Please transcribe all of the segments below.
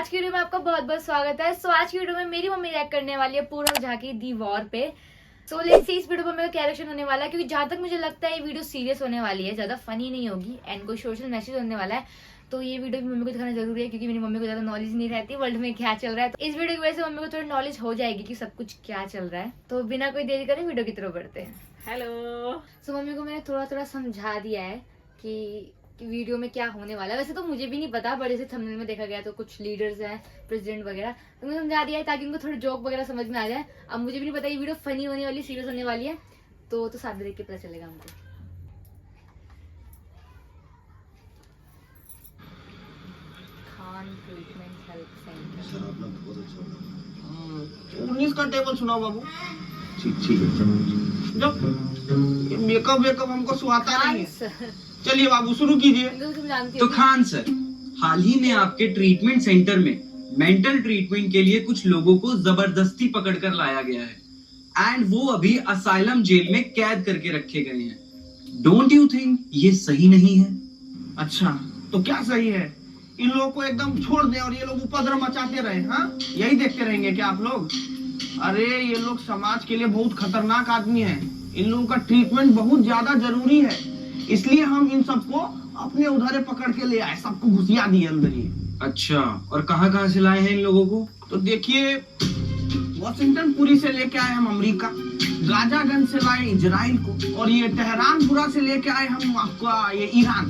आज की वीडियो में आपका बहुत बहुत स्वागत है। आज की वीडियो में मेरी मम्मी रिएक्ट करने वाली है पूरब झा की दी वॉर पे। लेट्स सी इस वीडियो पर मेरा क्या रिएक्शन होने वाला है, क्योंकि जहां तक मुझे लगता है ये वीडियो सीरियस होने वाली है, ज्यादा फनी नहीं होगी एंड कोई सोशल मैसेज होने वाला है। तो ये वीडियो भी मम्मी को दिखाना जरूरी है, क्योंकि मेरी मम्मी को ज्यादा नॉलेज नहीं रहती वर्ल्ड में क्या चल रहा है। तो इस वीडियो की वजह से मम्मी को थोड़ी नॉलेज हो जाएगी कि सब कुछ क्या चल रहा है। तो बिना कोई देरी करे वीडियो की तरफ बढ़ते हैं। हेलो। मम्मी को मैंने थोड़ा थोड़ा समझा दिया है कि वीडियो में क्या होने वाला है। वैसे तो मुझे भी नहीं पता, बड़े से थंबनेल में देखा गया तो कुछ लीडर्स हैं, प्रेसिडेंट वगैरह, तो मैंने समझा दिया है ताकि उनको थोड़े जोक वगैरह समझ में आ जाए। अब मुझे भी नहीं पता ये वीडियो फनी होने वाली, सीरियस होने वाली है, तो साथ में देख के पता चलेगा हमको। Khan treatment help centre. 19 का टेबल सुनाओ बाबू। ठीक है। जब मेकअप हमको सुहाता नहीं है। खान चलिए बाबू शुरू कीजिए। तुम जानती तो होगी। खान सर, हाल ही में आपके ट्रीटमेंट सेंटर में मेंटल ट्रीटमेंट के लिए कुछ लोगों को जबरदस्ती पकड़कर लाया गया है एंड वो अभी असाइलम जेल में कैद करके रखे गए हैं। डोंट यू थिंक ये सही नहीं है? अच्छा तो क्या सही है? इन लोगों को एकदम छोड़ दें और ये लोग उपद्रव मचाते रहे। हाँ, यही देखते रहेंगे क्या आप लोग? अरे ये लोग समाज के लिए बहुत खतरनाक आदमी हैं। इन लोगों का ट्रीटमेंट बहुत ज्यादा जरूरी है, इसलिए हम इन सबको अपने उधरे पकड़ के ले आए, सबको घुसिया दिए अंदर ही। अच्छा, और कहाँ से लाए हैं इन लोगों को? तो देखिए, वॉशिंगटन पुरी से लेके आए हम अमेरिका, गाजागंज से लाए इजराइल को, और ये तेहरानपुरा से लेके आए हम आपका ये ईरान,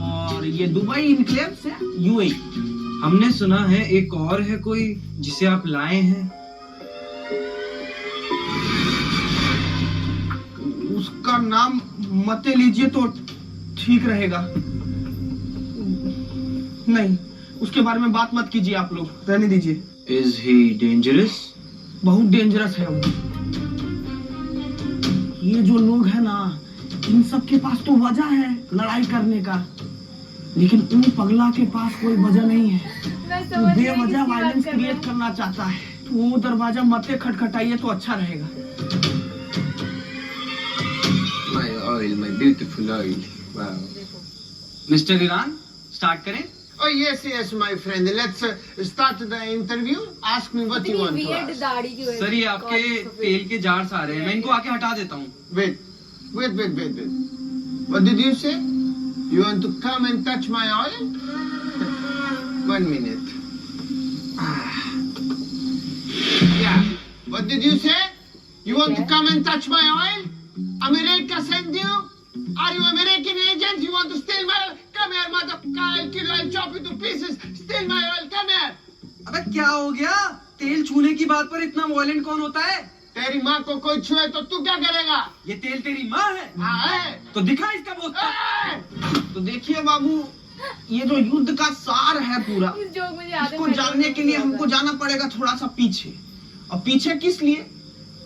और ये दुबई इनक्लेव से यूएई। हमने सुना है एक और है कोई जिसे आप लाए हैं। उसका नाम मत लीजिए तो ठीक रहेगा। नहीं, उसके बारे में बात मत कीजिए, आप लोग रहने दीजिए। Is he dangerous? बहुत डेंजरस है वो। ये जो लोग हैं ना, इन सब के पास तो वजह है लड़ाई करने का, लेकिन उन पगला के पास कोई वजह नहीं है। वो बेवजह वायलेंस क्रिएट करना चाहता है। तो वो दरवाजा मत खटखटाइए तो अच्छा रहेगा। My beautiful oil. Wow. Mister Iran, start करें? Oh yes, my friend. Let's start the interview. Ask me what you want to weird ask. दाढ़ी की वजह से। सर, ये आपके तेल के जार्स आ रहे हैं, मैं इनको आके हटा देता हूँ। Wait. What did you say? You want to come and touch my oil? 1 minute. Yeah. What did you say? You want to come and touch my oil? America send you? Are you American agent? You want to steal my oil? Come here, motherfucker! I'll kill you. I'll chop you to pieces. Steal my oil. Come here. अबे क्या हो गया? तेल छूने की बात पर इतना वायलेंट कौन होता है? तेरी माँ को कोई छुए तो तू क्या करेगा? ये तेल तेरी माँ है? हाँ है। तो दिखा इसका बोतल। तो देखिए बाबू, ये जो युद्ध का सार है पूरा, इस जोक मुझे याद है। इसको जानने के लिए हमको जाना पड़ेगा थोड़ा सा पीछे। और पीछे किस लिए?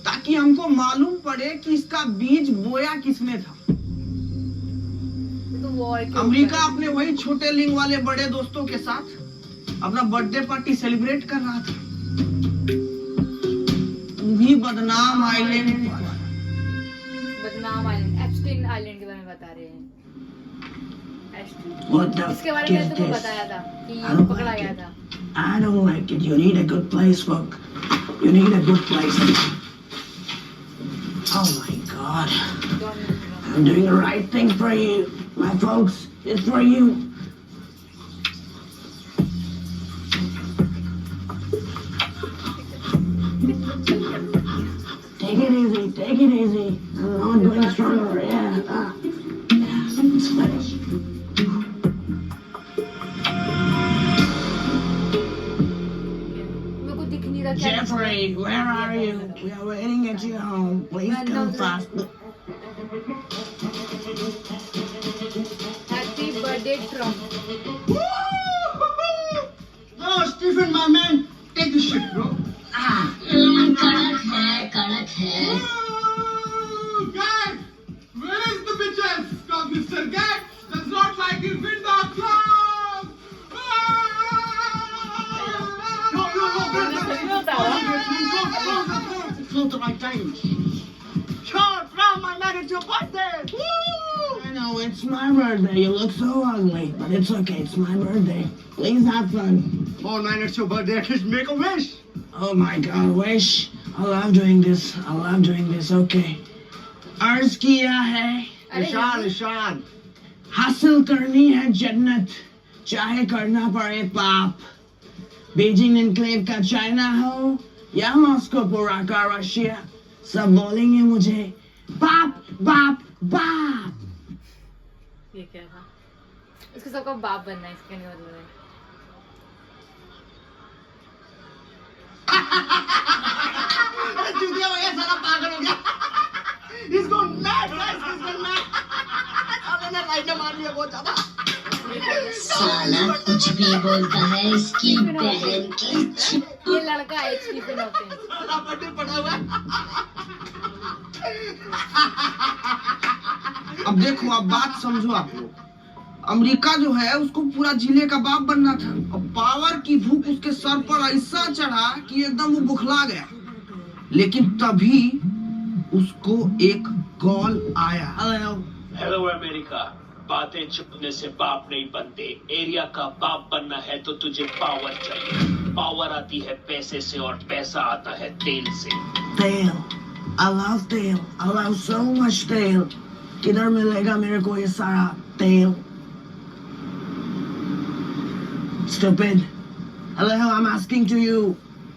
ताकि हमको मालूम पड़े कि इसका बीज बोया किसने था। तो वॉर के अमेरिका अपने वही छोटे लिंग वाले बड़े दोस्तों के साथ अपना बर्थडे पार्टी सेलिब्रेट कर रहा था, भी बदनाम आइलैंड पर। बदनाम आइलैंड, एप्स्टीन आइलैंड के बारे में बता रहे हैं। What the इसके बारे f में is तुमको this? बताया था कि I ये don't पकड़ा like गया it. था। I don't like it. You need a good place, look. You need a good place. Oh my God. I'm doing the right thing for you, my folks. It's for you. Take it easy. Take it easy. I'm not going stronger. Yeah. It's finished. मेरे को दिख नहीं रहा क्या। Jeffrey, where are you? We are waiting at your home. Please come fast. Happy birthday Trump. No, Stephen, my man, take the shit, bro. कड़क है. Guys, where is the bitches? Cause Mr. Gat does not like it with the club. It's not the right time. Short from my man, it's your birthday. I know, it's my birthday. You look so ugly, but it's okay. It's my birthday. Please have fun. 4 minutes your birthday, at least make a wish. Oh my God, wish. I love doing this. I love doing this. Okay. अर्ज किया है, Ishan. हासिल करनी है जन्नत, चाहे करना पड़े पाप. बीजिंग एनक्लेव का चाइना हो या मॉस्को पूरा का रशिया, सब बोलेंगे मुझे बाप बाप बाप. ये क्या था? इसको सबका बाप बनना है, इसका नहीं मतलब है. चूतिया भैया साला पागल हो गया. इसको mad है, इसको mad. अबे ना राइट मार लिया बहुत ज्यादा. साला कुछ भी बोलता है इसकी बहन की ये लड़का है स्टीफन हॉकिंग. साला बर्थडे पड़ा हुआ है. अब देखो, अब बात समझो आप लोग. अमेरिका जो है उसको पूरा जिले का बाप बनना था. अब पावर की भूख उसके सर पर ऐसा चढ़ा कि एकदम वो बुखला गया. लेकिन तभी उसको एक कॉल आया. हेलो अमेरिका, बातें छुपने से बाप नहीं बनते. एरिया का बाप बनना है तो तुझे पावर चाहिए. पावर आती है पैसे से और पैसा आता है तेल से. तेल, I love तेल. I love so much तेल. किधर मिलेगा मेरे को ये सारा तेल? Stupid. Hello, I'm asking to you.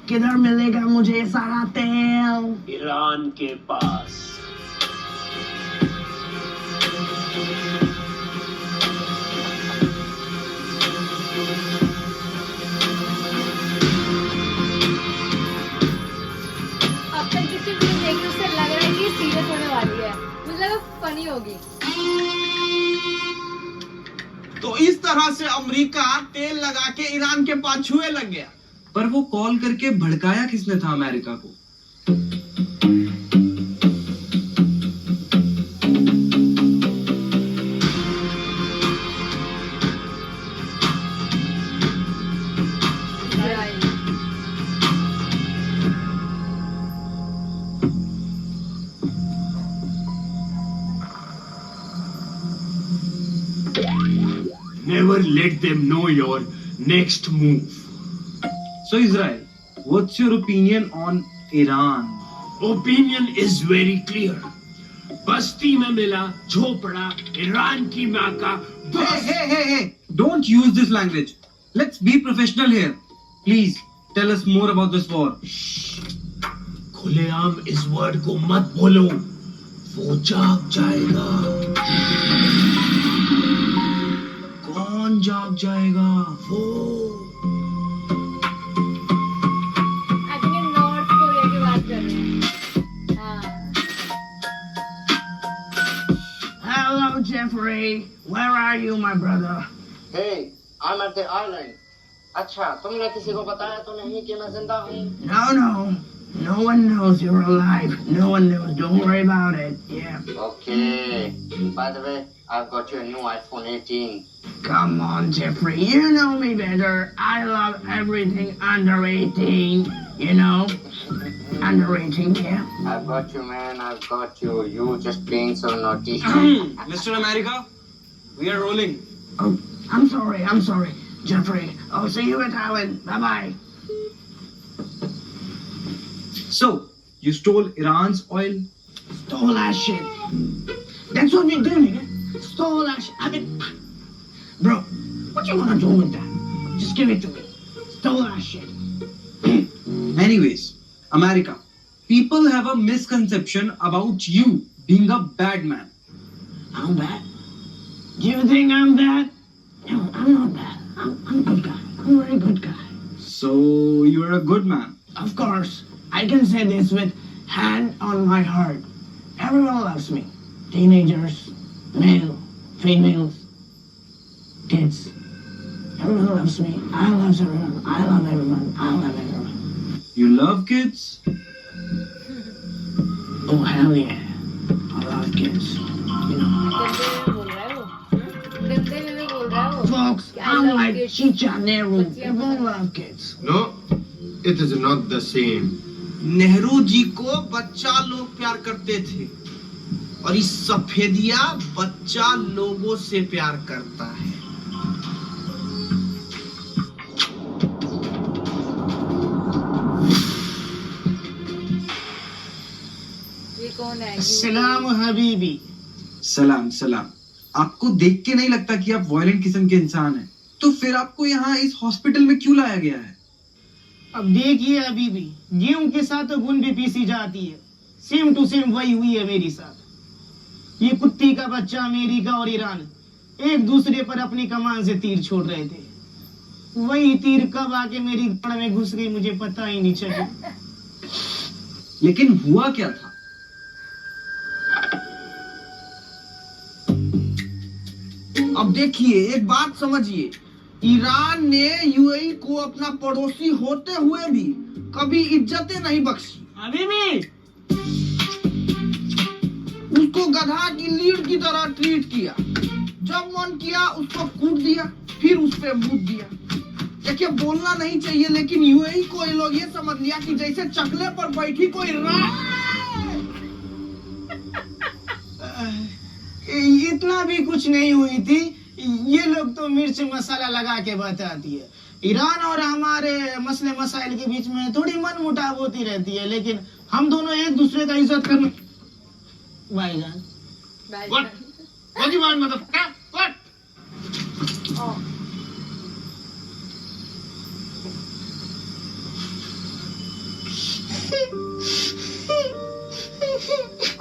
किधर मिलेगा मुझे ये सारा तेल? ईरान के पास. अब तक जितनी वीडियो देखी उससे लग रहा है कि सीरियस होने वाली है. मुझे लगा फनी होगी. तो इस तरह से अमेरिका तेल लगा के ईरान के पास छुए लग गया. पर वो कॉल करके भड़काया किसने था अमेरिका को? Never let them know your next move. So Israel, what's your opinion on Iran? Opinion is very clear. बस्ती में मिला झोपड़ा ईरान की माँ का बस. Hey! Don't use this language. Let's be professional here. Please tell us more about this war. खुलेआम इस word को मत बोलो, वो जाग जाएगा. कौन जाग जाएगा? वो आई थिंक ये नॉर्थ कोरिया की बात कर रहे हैं. हाँ. Hello, Jeffrey. Where are you, my brother? Hey, I'm at the island. अच्छा, तुमने किसी को बताया तो नहीं कि मैं जिंदा हूँ? No. No one knows you're alive. No one knows. Don't worry about it. Yeah. Okay. By the way, I've got you a new iPhone 18. Come on, Jeffrey. You know me better. I love everything under 18. You know? Under 18, yeah. I've got you, man. I've got you. You just being so naughty. Mr. America, we are rolling. Oh, I'm sorry. Jeffrey, I'll see you at Island. Bye-bye. So, you stole Iran's oil? Stole that shit. That's what we're doing, eh? Stole that shit. I mean, bro, what you wanna do with that? Just give it to me. Stole that shit. Anyways, America, people have a misconception about you being a bad man. I'm bad? Do you think I'm bad? No, I'm not bad. I'm a good guy. I'm a very good guy. So, you're a good man. Of course, I can say this with hand on my heart. Everyone loves me. Teenagers, male, females, kids. Everyone loves me. I love everyone. I love everyone. I love everyone. You love kids? Oh, hell yeah. I love kids. You know. गंदे में बोल रहा है वो. Folks, I I'm love like kids. Chicha Nehru. Everyone love kids. No, it is not the same. Nehru ji को बच्चा लोग प्यार करते थे और इस सफेदिया बच्चा लोगों से प्यार करता है. कौन है? सलाम हबीबी। सलाम सलाम। आपको देख के नहीं लगता कि आप वायलेंट किस्म के इंसान हैं, तो फिर आपको यहाँ इस हॉस्पिटल में क्यों लाया गया है? अब देखिए हबीबी, गेहूं के साथ तो गुन भी पीसी जाती है, सेम टू सेम वही हुई है मेरे साथ। ये कुत्ती का बच्चा अमेरिका और ईरान एक दूसरे पर अपनी कमान से तीर छोड़ रहे थे, वही तीर कब आके मेरी गड़ में घुस गई मुझे पता ही नहीं चला। लेकिन हुआ क्या था? अब देखिए, एक बात समझिए, ईरान ने यूएई को अपना पड़ोसी होते हुए भी कभी इज्जतें नहीं बख्शी। हबीबी, उसको गधा की लीड की तरह ट्रीट किया, जब मन किया उसको कूट दिया, फिर उस पे मूत दिया। देखिए, बोलना नहीं चाहिए, लेकिन यूएई को ये लोग ये समझ लिया कि जैसे चकले पर बैठी कोई इतना भी कुछ नहीं हुई थी, ये लोग तो मिर्च मसाला लगा के बताती है। ईरान और हमारे मसले मसाइल के बीच में थोड़ी मन मुटाव होती रहती है, लेकिन हम दोनों एक दूसरे का इज्जत करने। भाईजान, What do you want, motherfucker? What?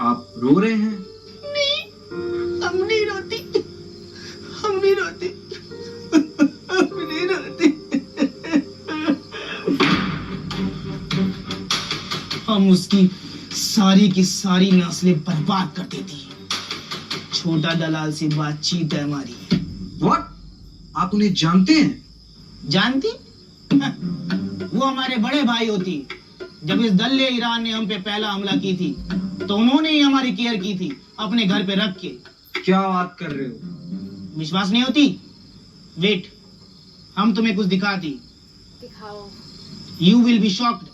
आप रो रहे हैं? हम नहीं रोती, हम नहीं रोती, हम नहीं रोती। हम उसकी सारी की सारी नस्लें बर्बाद कर देती। छोटा दलाल से बातचीत है हमारी। What? आप उन्हें जानते हैं? जानती? वो हमारे बड़े भाई होती। जब इस दल्ले ईरान ने हम पे पहला हमला की थी, तो उन्होंने ही हमारी केयर की थी, अपने घर पे रख के। क्या बात कर रहे हो? विश्वास नहीं होती? वेट, हम तुम्हें कुछ दिखाती। दिखाओ। You will be shocked.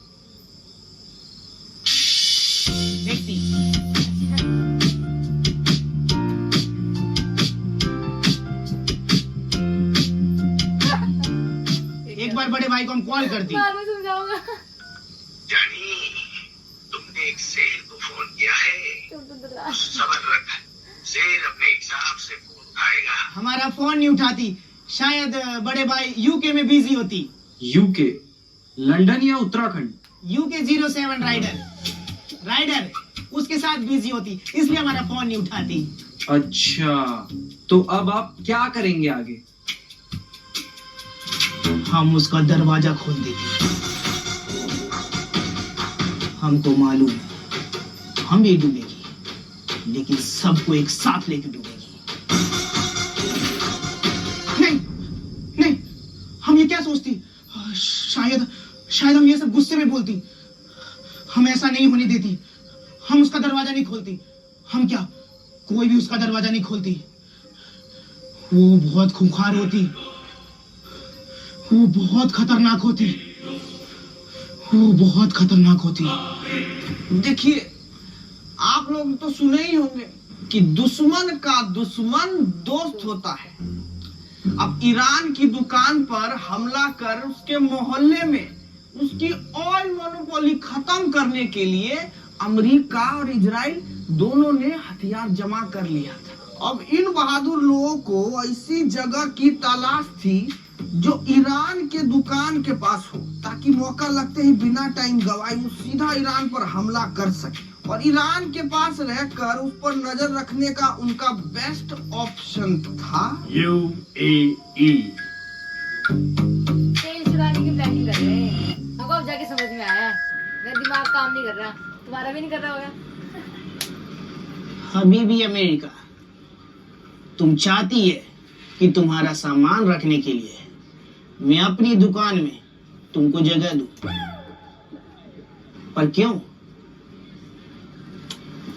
देखती। एक बार बड़े भाई को हम कॉल करती। बाद में समझाऊंगा। जानी, तुमने एक शेर को फोन किया है। तुम तो दलाल। सबर रख, शेर अपने हिसाब से फोन उठाएगा। हमारा फोन नहीं उठाती, शायद बड़े भाई यूके में बिजी होती। यूके? लंदन या उत्तराखंड? यूके 07 राइडर उसके साथ बिजी होती, इसलिए हमारा फोन नहीं उठाती। अच्छा, तो अब आप क्या करेंगे आगे? हम उसका दरवाजा खोल देंगे। हमको मालूम है हम भी डूबेगी, लेकिन सबको एक साथ लेके डूबेगी। नहीं नहीं, हम ये क्या सोचती? शायद शायद हम ये सब गुस्से में बोलती। हम ऐसा नहीं होने देती। हम उसका दरवाजा नहीं खोलती। हम क्या, कोई भी उसका दरवाजा नहीं खोलती। वो बहुत खूंखार होती, वो बहुत खतरनाक होती, वो बहुत खतरनाक होती। देखिए, आप लोग तो सुने ही होंगे कि दुश्मन का दुश्मन दोस्त होता है। अब ईरान की दुकान पर हमला कर उसके मोहल्ले में उसकी ऑयल मोनोपोली खत्म करने के लिए अमेरिका और इजराइल दोनों ने हथियार जमा कर लिया था। अब इन बहादुर लोगों को ऐसी जगह की तलाश थी जो ईरान के दुकान के पास हो, ताकि मौका लगते ही बिना टाइम गवाए वो सीधा ईरान पर हमला कर सके। और ईरान के पास रहकर उस पर नजर रखने का उनका बेस्ट ऑप्शन था UAE। तेल चुराने की प्लानिंग कर रहे हैं। हमको अब जाके समझ में आया, मेरा दिमाग काम नहीं कर रहा, तुम्हारा भी नहीं कर रहा होगा। हबीबी अमेरिका, तुम चाहती है कि तुम्हारा सामान रखने के लिए मैं अपनी दुकान में तुमको जगह दूं, पर क्यों?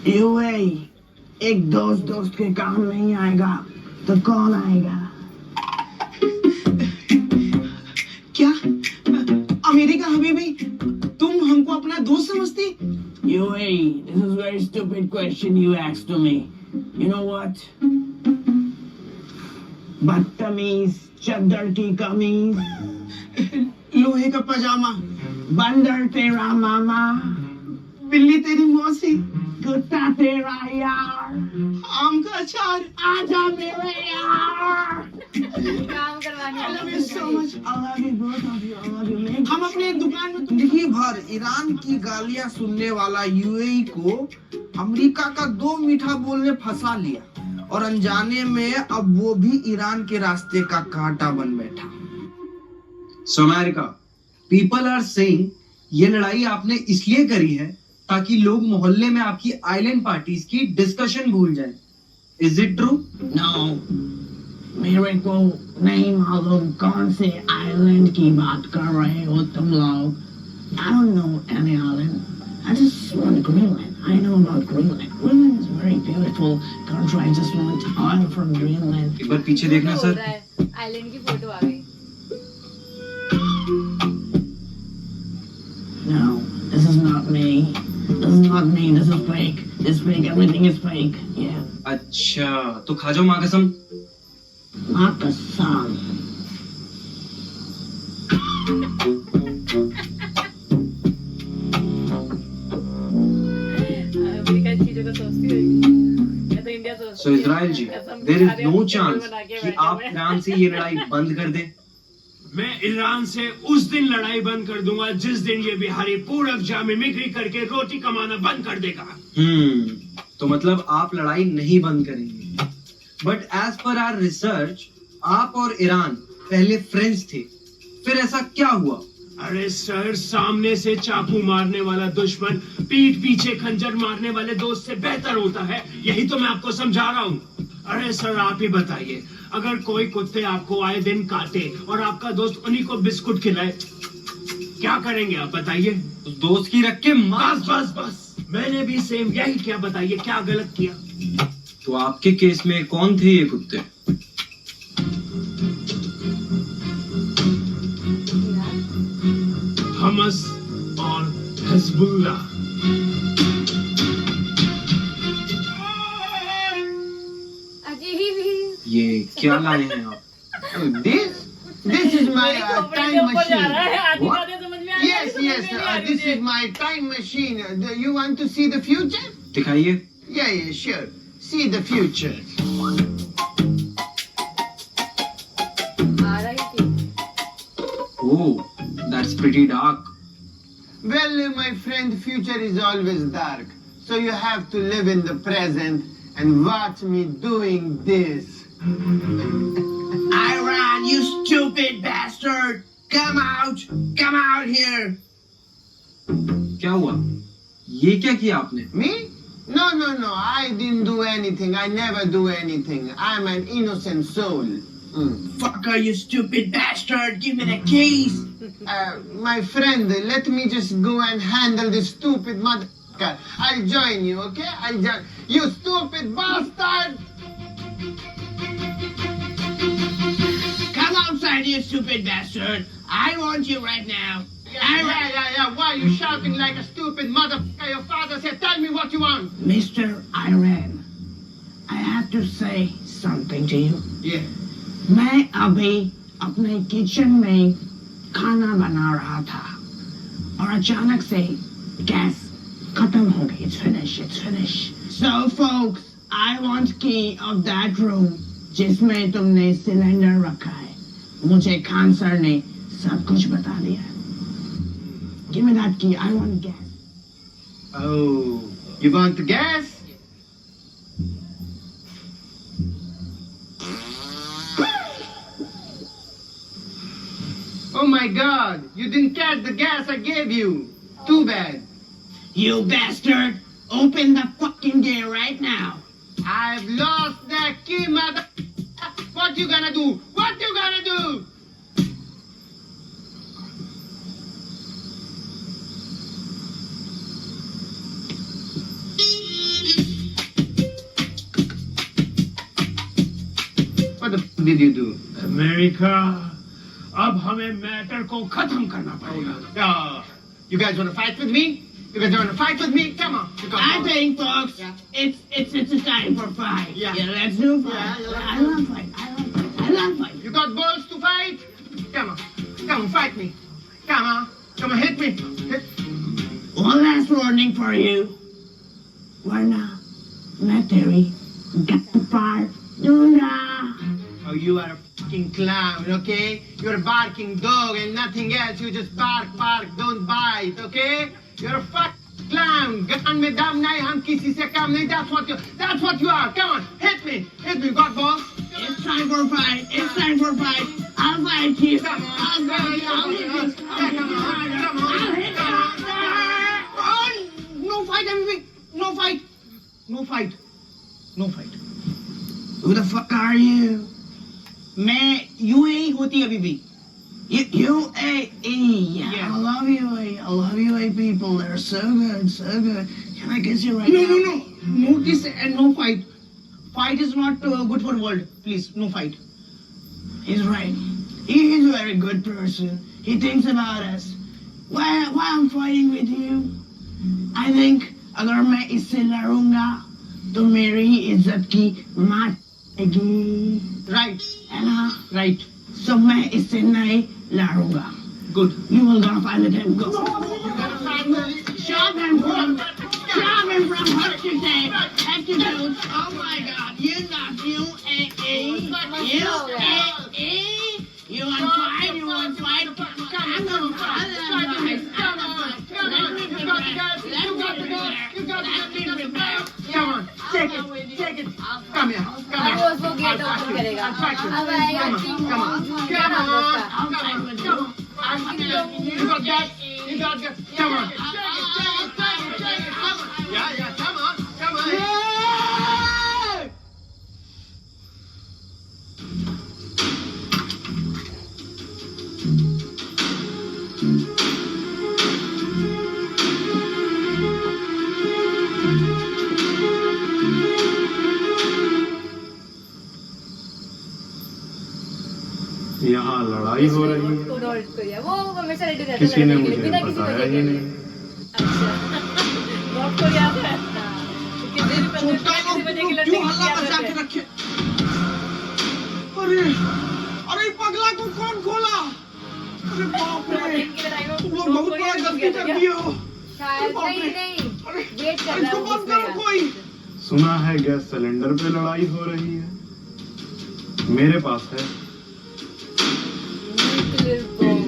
यूएई एक दोस्त दोस्त के काम नहीं आएगा तो कौन आएगा? क्या अमेरिका हबीबी, तुम हमको अपना दोस्त समझती? UAE, this is very stupid question you asked to me. You know what? बदतमीज, चद्दर की कमीज, लोहे का पजामा, बंदर तेरा मामा, बिल्ली तेरी मौसी, कुत्ता तेरा यार, आम का अचार। आजा मेरे यार। काम करवाने I वाला love you so much. I love you both of you. I love you man. हम अपने दुकान में जिंदगी भर ईरान की गालियां सुनने वाला यूएई को अमेरिका का 2 मीठा बोलने फंसा लिया और अनजाने में अब वो भी ईरान के रास्ते का कांटा बन बैठा। So America, people are saying ये लड़ाई आपने इसलिए करी है ताकि लोग मोहल्ले में आपकी आइलैंड पार्टीज की डिस्कशन भूल जाएं। Is it true? No, मेरे को नहीं मालूम कौन से आइलैंड की बात कर रहे हो तुम लोग। I don't know any island. I just want Greenland. I know about Greenland. Greenland is a very beautiful country. I just want oil from Greenland. एक बार पीछे देखना हो सर। रहा है, आइलैंड की फोटो आ गई। No, this is not me. This is not me. This is fake. It's fake. Everything is fake. Yeah. अच्छा, तो खा जाओ माँ कसम। माँ कसम। अमेरिका चीजों को सोचती होगी या तो इंडिया सोचती so Israel ji, there is no chance कि आप ईरान से ये लड़ाई बंद कर दें। मैं ईरान से उस दिन लड़ाई बंद कर दूंगा जिस दिन ये बिहारी पूरब जा मिमिक्री करके रोटी कमाना बंद कर देगा। तो मतलब आप लड़ाई नहीं बंद करेंगे। But as per our research, आप और ईरान पहले फ्रेंड्स थे, फिर ऐसा क्या हुआ? अरे सर, सामने से चाकू मारने वाला दुश्मन पीठ पीछे खंजर मारने वाले दोस्त से बेहतर होता है, यही तो मैं आपको समझा रहा हूँ। अरे सर, आप ही बताइए, अगर कोई कुत्ते आपको आए दिन काटे और आपका दोस्त उन्हीं को बिस्कुट खिलाए, क्या करेंगे आप बताइए? उस दोस्त की रख के मार। बस बस बस, मैंने भी सेम यही किया। बताइए क्या गलत किया? तो आपके केस में कौन थे ये कुत्ते? हमस और हिजबुल्ला। अजीब। ये क्या लाए हैं आप? This is my time machine. What? Yes, this is my time machine. You want to see the future? दिखाइए। Yeah, sure. See the future. आ रहा है कि oh, that's pretty dark. Well, my friend, future is always dark. So you have to live in the present and watch me doing this. Iran, you stupid bastard! Come out! Come out here! क्या हुआ? ये क्या किया आपने? Me? No, I didn't do anything. I never do anything. I'm an innocent soul. Fucker, you stupid bastard! Give me the keys! My friend, let me just go and handle this stupid motherfucker. I'll join you, okay? I'll join you, stupid bastard! Come outside, you stupid bastard! I want you right now! Yeah. Why are you shouting like a stupid motherfucker? Your father said, tell me what you want. Mr. Iran, I have to say something to you. Yeah. मैं अभी अपने kitchen में खाना बना रहा था और अचानक से गैस खत्म हो गई. It's finished. So folks, I want key of that room जिसमें तुमने सिलेंडर रखा है. मुझे खान सर ने सब कुछ बता दिया. Give me that key. I want gas. Oh, you want the gas? Oh my God, you didn't catch the gas I gave you. Too bad. You bastard! Open the fucking gate right now. I've lost the key, mother. What you gonna do? What you gonna do? What the f did you do? America, अब हमें matter को खत्म करना पड़ेगा। You guys wanna fight with me? You guys wanna fight with me? Come on. You come I on. think, folks, it's a time for fight. Yeah. Let's do fight. Yeah, I love fight. I love fight. You got balls to fight? Come on, fight me. Come on, hit me. Hit. One last warning for you. वरना मैं तेरी गाड़ी पार दूंगा। Oh, you are a fucking clown, okay? You're a barking dog and nothing else. You just bark, bark, don't bite, okay? You're a fucking clown. Gun में दम नहीं, हम किसी से कम नहीं. That's what you are. Come on, hit me, you got balls. It's time for fight. It's time for fight. I'll fight you. Come on, I'll fight you. I'll hit you. come on. I'll hit you. Oh, no fight, everything. No fight. No fight. No fight. Who the fuck are you? मैं UAE होती अभी भी. UAE. Yeah. I love UAE. I love UAE people. They're so good, so good. Can I kiss you right No, now? no, no. No kiss and no fight. Fight is not good for the world. Please, no fight. He's right. He is a very good person. He thinks about us. Why I'm fighting with you? I think अगर मैं इससे लड़ूंगा तो मेरी इज्जत की माटेगी, Right. है ना? Right. So मैं इससे नहीं लड़ूंगा. Good. You will gonna fight with him. Go. You gotta find the... Shove him from head to toe. Oh my God! You not UAE. UAE. You want fight? You want fight? I'm gonna fight. Come on. You got the guts. You got the guts. You got the guts. Come on. Take it. Come here. अब वो उसको gate open करेगा। अब आएगा Come on. क्या नाम है उसका? Come on. You got that? You got that? Come on. Yeah. Come on. यहाँ लड़ाई हो रही है, नॉर्थ कोरिया वो हमेशा रेडी रहता है किसी ने लड़ने के लिए, मुझे बिना किसी बताया वजह ही के। नहीं। नॉर्थ कोरिया है किसी भी छोटा किसी वजह के लोग लड़ने क्यों की हल्ला क्या मचा जरूरत के है? रखे? अरे पगला को कौन खोला? अरे बाप रे! इनकी लड़ाई में तुम लोग नॉर्थ बहुत कोरिया बड़ा घुस गलती गया था कर क्या? दिए हो. शायद बाप रे! नहीं अरे वेट कर रहा इसको है बंद करो कोई. सुना है गैस सिलेंडर पे लड़ाई हो रही है, मेरे पास है। Nuclear bomb.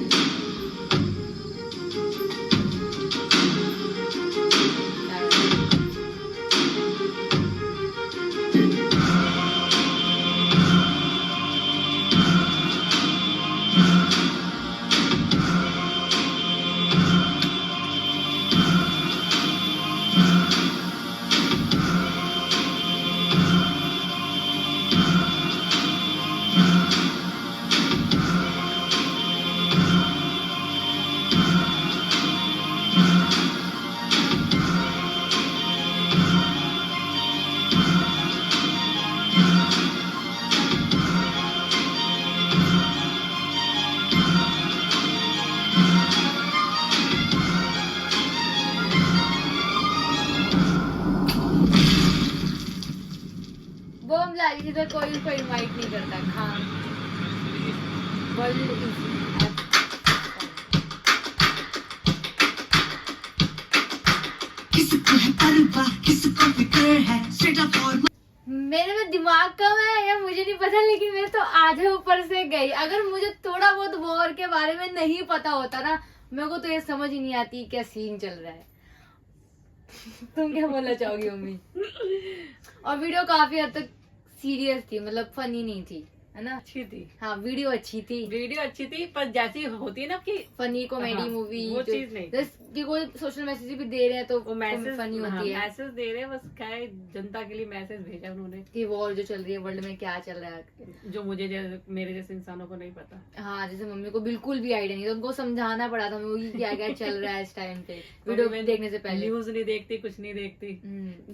बॉम्ब ला दी तो कोई उसको इनवाइट नहीं करता। हाँ मेरे में दिमाग कम है या मुझे नहीं पता, लेकिन मेरे तो आधे ऊपर से गई। अगर मुझे थोड़ा बहुत वॉर के बारे में नहीं पता होता ना, मेरे को तो ये समझ ही नहीं आती क्या सीन चल रहा है। तुम क्या बोलना चाहोगी मम्मी? और वीडियो काफी हद तक सीरियस थी, मतलब फनी नहीं थी, है ना? अच्छी थी हाँ वीडियो अच्छी थी, वीडियो अच्छी थी, पर जैसी होती है ना कि फनी कॉमेडी हाँ, मूवी वो चीज नहीं। कि कोई सोशल मैसेज भी दे रहे हैं तो वो मैसेज फनी होती है मैसेज दे रहे हैं, बस क्या है, जनता के लिए मैसेज भेजा उन्होंने कि वॉर जो चल रही है वर्ल्ड में क्या चल रहा है। जो मेरे जैसे इंसानों को नहीं पता। हाँ जैसे मम्मी को बिल्कुल भी आइडिया नहीं, तो उनको समझाना पड़ा था मूवी क्या क्या चल रहा है इस टाइम पे वीडियो में देखने से पहले। न्यूज नहीं देखती, कुछ नहीं देखती,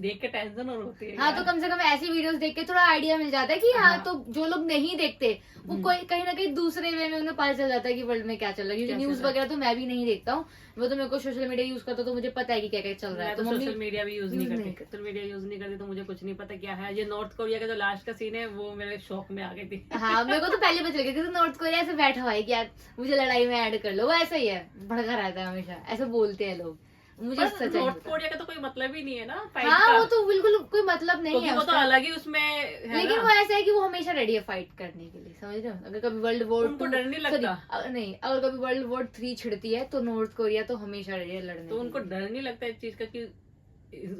देख के टेंशन और होती है। हाँ तो कम से कम ऐसी वीडियोस देख के थोड़ा आइडिया मिल जाता है कि हाँ तो जो लोग नहीं देखते वो कोई कहीं ना कहीं दूसरे वे में उन्हें पता चल जाता है कि वर्ल्ड में क्या चल रहा है। क्योंकि क्या न्यूज चल रहा है। वगैरह तो मैं भी नहीं देखता हूँ, वो तो मेरे को सोशल मीडिया यूज करता तो मुझे पता है कि क्या क्या चल रहा है। मैं तो तो मम्मी सोशल मीडिया भी यूज नहीं use नहीं करती, सोशल मीडिया यूज नहीं करती तो मुझे कुछ नहीं पता क्या है। ये नॉर्थ कोरिया का जो लास्ट का सीन है वो मेरे शौक में आ गई थी। हाँ मेरे को तो पहले पता चल गया कि नॉर्थ कोरिया से बैठा हुआ है कि यार मुझे लड़ाई में ऐड कर लो, वो ऐसा ही है, भड़का रहता है हमेशा, ऐसा बोलते हैं लोग। मुझे सच में नॉर्थ पता। कोरिया का तो कोई मतलब ही नहीं है ना फाइट हाँ का, वो तो बिल्कुल कोई मतलब नहीं क्योंकि है वो तो उसका। अलग ही उसमें है लेकिन ना। वो ऐसा है कि वो हमेशा रेडी है फाइट करने के लिए, समझ रहे हो? अगर कभी वर्ल्ड वॉर उनको डर नहीं लगता? नहीं, अगर कभी वर्ल्ड वॉर 3 छिड़ती है तो नॉर्थ कोरिया तो हमेशा रेडी है लड़ने तो के उनको लिए। डर नहीं लगता इस चीज का कि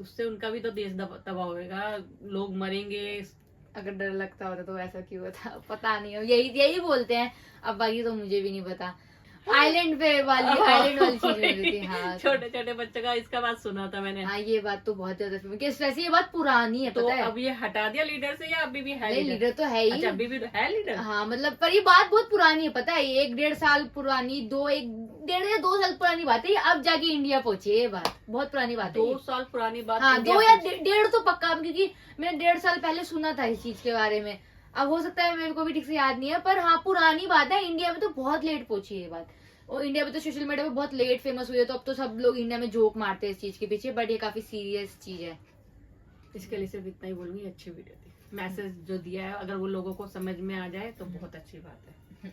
उससे उनका भी तो देश तबाह होएगा, लोग मरेंगे। अगर डर लगता होता तो ऐसा क्यों होता, पता नहीं, अब यही बोलते हैं, अब बाकी तो मुझे भी नहीं पता। आइलैंड वाली चीज हो रही थी। हाँ छोटे छोटे बच्चों का इसका बात सुना था मैंने। हाँ, ये बात तो बहुत ज्यादा वैसे ये बात पुरानी है, तो पता है? अब ये हटा दिया लीडर से या अभी भी है नहीं, लीडर तो है ही। अच्छा अभी भी है लीडर। हाँ मतलब, पर ये बात बहुत पुरानी है, पता है? 1-1.5 साल पुरानी, 1.5 या 2 साल पुरानी बात है ये, अब जाके इंडिया पहुंची है। ये बात बहुत पुरानी बात है 2 ये। साल पुरानी बात। हाँ, इंडिया 2 या पहुंची। 1.5 तो पक्का, क्योंकि मैंने 1.5 साल पहले सुना था इस चीज के बारे में। अब हो सकता है मेरे को भी ठीक से याद नहीं है, पर हाँ पुरानी बात है। इंडिया में तो बहुत लेट पहुंची है ये बात, और इंडिया में तो सोशल मीडिया पे बहुत लेट फेमस हुई है, तो अब तो सब लोग इंडिया में जोक मारते हैं इस चीज के पीछे, बट ये काफी सीरियस चीज है। इसके लिए सिर्फ इतना ही बोलूंगी, अच्छी वीडियो थी। मैसेज जो दिया है अगर वो लोगों को समझ में आ जाए तो बहुत अच्छी बात है।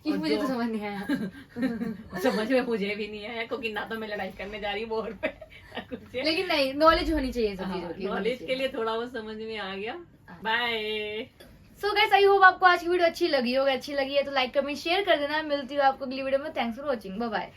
ये और मुझे जो- तो समझ नहीं आया। समझ में मुझे भी नहीं आया, क्योंकि ना तो मैं लड़ाई करने जा रही हूँ बोर्ड पे ना कुछ है। लेकिन नहीं, नॉलेज होनी चाहिए सब हाँ, चीजों की। नॉलेज के लिए थोड़ा बहुत समझ में आ गया। Bye. So guys, I hope आपको आज की वीडियो अच्छी लगी होगी। अच्छी लगी है तो लाइक कमेंट शेयर कर देना। मिलती हूँ आपको अगली वीडियो में। Thanks for watching, bye bye.